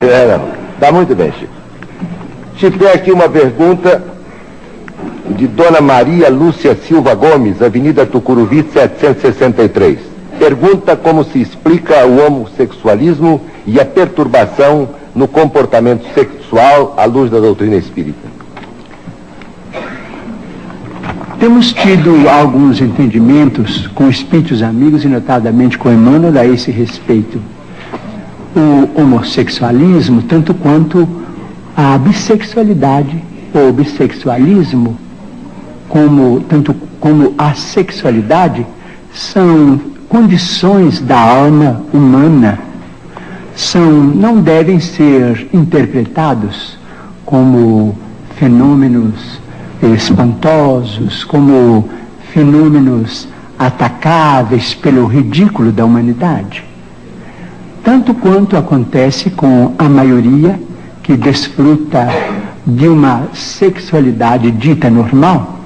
não. Tá muito bem, Chico. Chico, tem aqui uma pergunta de Dona Maria Lúcia Silva Gomes, Avenida Tucuruvi, 763. Pergunta como se explica o homossexualismo e a perturbação no comportamento sexual à luz da doutrina espírita. Temos tido alguns entendimentos com espíritos amigos e notadamente com Emmanuel a esse respeito. O homossexualismo, tanto quanto a bissexualidade ou bissexualismo, tanto como a sexualidade, são condições da alma humana, não devem ser interpretados como fenômenos espantosos, como fenômenos atacáveis pelo ridículo da humanidade. Tanto quanto acontece com a maioria que desfruta de uma sexualidade dita normal,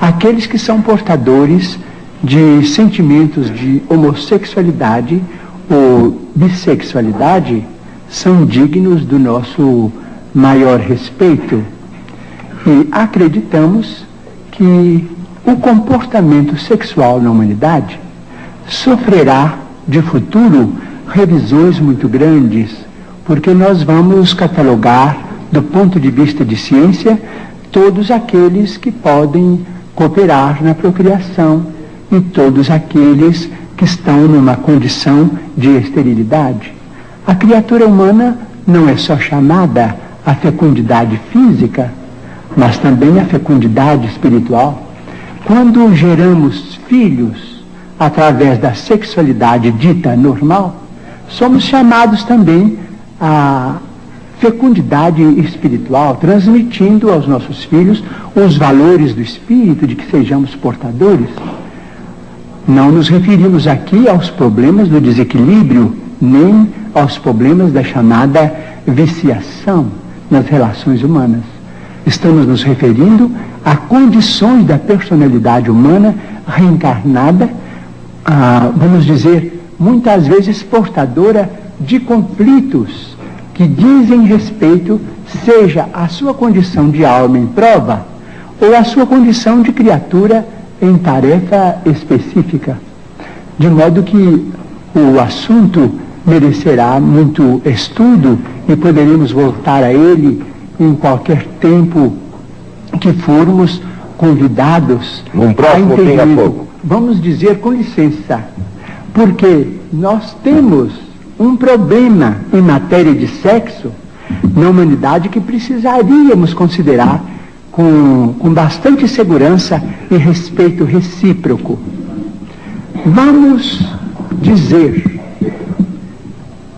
aqueles que são portadores de sentimentos de homossexualidade ou bissexualidade são dignos do nosso maior respeito. E acreditamos que o comportamento sexual na humanidade sofrerá de futuro revisões muito grandes, porque nós vamos catalogar, do ponto de vista de ciência, todos aqueles que podem cooperar na procriação e todos aqueles que estão numa condição de esterilidade. A criatura humana não é só chamada à fecundidade física, mas também à fecundidade espiritual. Quando geramos filhos através da sexualidade dita normal, somos chamados também à fecundidade espiritual, transmitindo aos nossos filhos os valores do espírito, de que sejamos portadores. Não nos referimos aqui aos problemas do desequilíbrio, nem aos problemas da chamada viciação nas relações humanas. Estamos nos referindo a condições da personalidade humana reencarnada, vamos dizer, muitas vezes portadora de conflitos que dizem respeito, seja a sua condição de alma em prova, ou a sua condição de criatura em tarefa específica. De modo que o assunto merecerá muito estudo e poderemos voltar a ele em qualquer tempo que formos convidados a entender. Vamos dizer com licença, porque nós temos um problema em matéria de sexo na humanidade que precisaríamos considerar com bastante segurança e respeito recíproco. Vamos dizer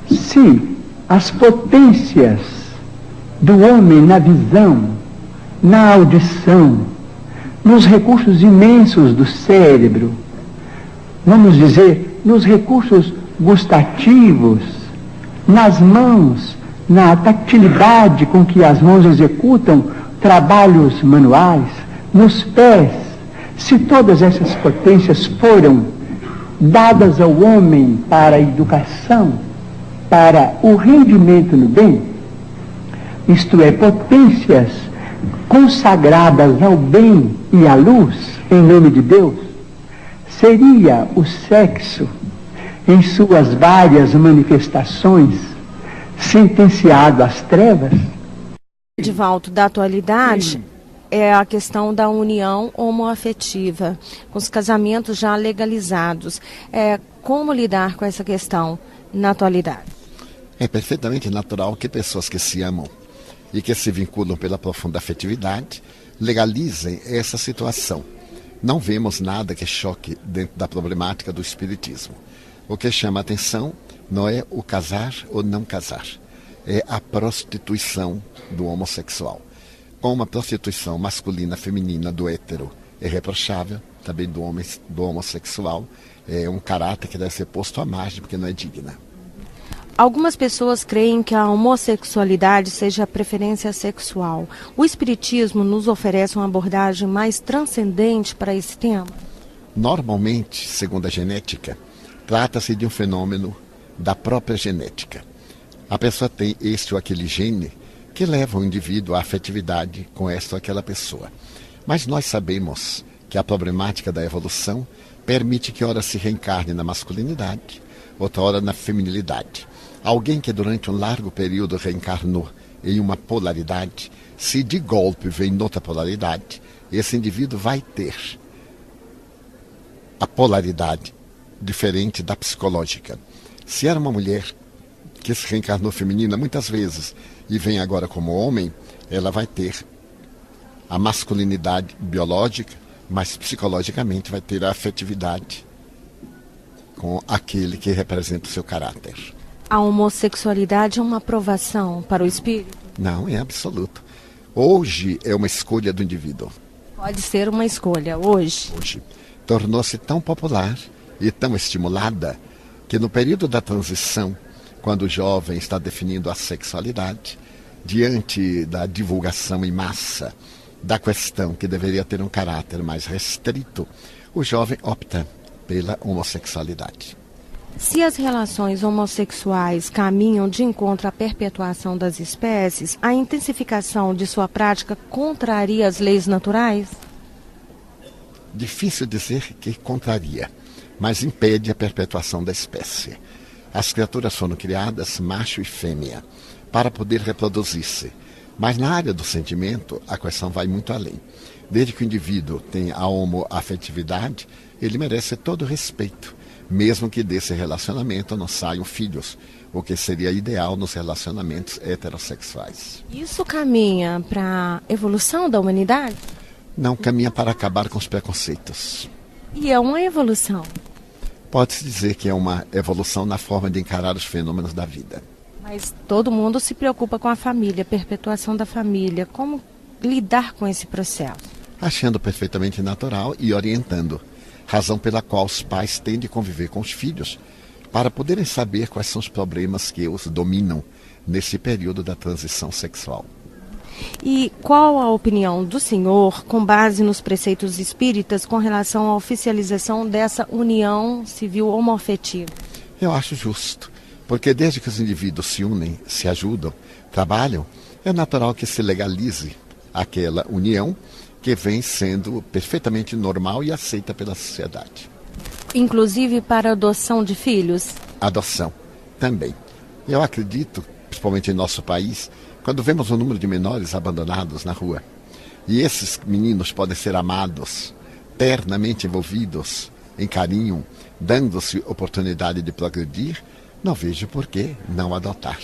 se as potências do homem na visão, na audição, nos recursos imensos do cérebro, vamos dizer, nos recursos gustativos, nas mãos, na tactilidade com que as mãos executam trabalhos manuais, nos pés, se todas essas potências foram dadas ao homem para a educação, para o rendimento no bem, isto é, potências consagradas ao bem e à luz, em nome de Deus, seria o sexo, em suas várias manifestações, sentenciado às trevas? Edivaldo, da atualidade é a questão da união homoafetiva, com os casamentos já legalizados. Como lidar com essa questão na atualidade? É perfeitamente natural que pessoas que se amam e que se vinculam pela profunda afetividade legalizem essa situação. Não vemos nada que choque dentro da problemática do espiritismo. O que chama a atenção não é o casar ou não casar, é a prostituição do homossexual. Como a prostituição masculina, feminina do hétero é reprochável, também do homossexual, é um caráter que deve ser posto à margem, porque não é digna. Algumas pessoas creem que a homossexualidade seja a preferência sexual. O espiritismo nos oferece uma abordagem mais transcendente para esse tema? Normalmente, segundo a genética, trata-se de um fenômeno da própria genética. A pessoa tem este ou aquele gene que leva o indivíduo à afetividade com esta ou aquela pessoa. Mas nós sabemos que a problemática da evolução permite que ora se reencarne na masculinidade, outra hora na feminilidade. Alguém que durante um largo período reencarnou em uma polaridade, se de golpe vem noutra polaridade, esse indivíduo vai ter a polaridade diferente da psicológica. Se era uma mulher que se reencarnou feminina muitas vezes e vem agora como homem, ela vai ter a masculinidade biológica, mas psicologicamente vai ter a afetividade com aquele que representa o seu caráter. A homossexualidade é uma aprovação para o espírito? Não, em absoluto. Hoje é uma escolha do indivíduo. Pode ser uma escolha hoje. Hoje tornou-se tão popular e tão estimulada que no período da transição, quando o jovem está definindo a sexualidade, diante da divulgação em massa da questão que deveria ter um caráter mais restrito, o jovem opta pela homossexualidade. Se as relações homossexuais caminham de encontro à perpetuação das espécies, a intensificação de sua prática contraria as leis naturais? Difícil dizer que contraria, mas impede a perpetuação da espécie. As criaturas foram criadas, macho e fêmea, para poder reproduzir-se. Mas na área do sentimento, a questão vai muito além. Desde que o indivíduo tenha a homoafetividade, ele merece todo o respeito, mesmo que desse relacionamento não saiam filhos, o que seria ideal nos relacionamentos heterossexuais. Isso caminha para a evolução da humanidade? Não caminha para acabar com os preconceitos. E é uma evolução? Pode-se dizer que é uma evolução na forma de encarar os fenômenos da vida. Mas todo mundo se preocupa com a família, a perpetuação da família. Como lidar com esse processo? Achando perfeitamente natural e orientando. Razão pela qual os pais têm de conviver com os filhos para poderem saber quais são os problemas que os dominam nesse período da transição sexual. E qual a opinião do senhor, com base nos preceitos espíritas, com relação à oficialização dessa união civil homoafetiva? Eu acho justo, porque desde que os indivíduos se unem, se ajudam, trabalham, é natural que se legalize aquela união que vem sendo perfeitamente normal e aceita pela sociedade. Inclusive para adoção de filhos? Adoção, também. Eu acredito, principalmente em nosso país, quando vemos um número de menores abandonados na rua, e esses meninos podem ser amados, ternamente envolvidos em carinho, dando-se oportunidade de progredir, não vejo por que não adotar.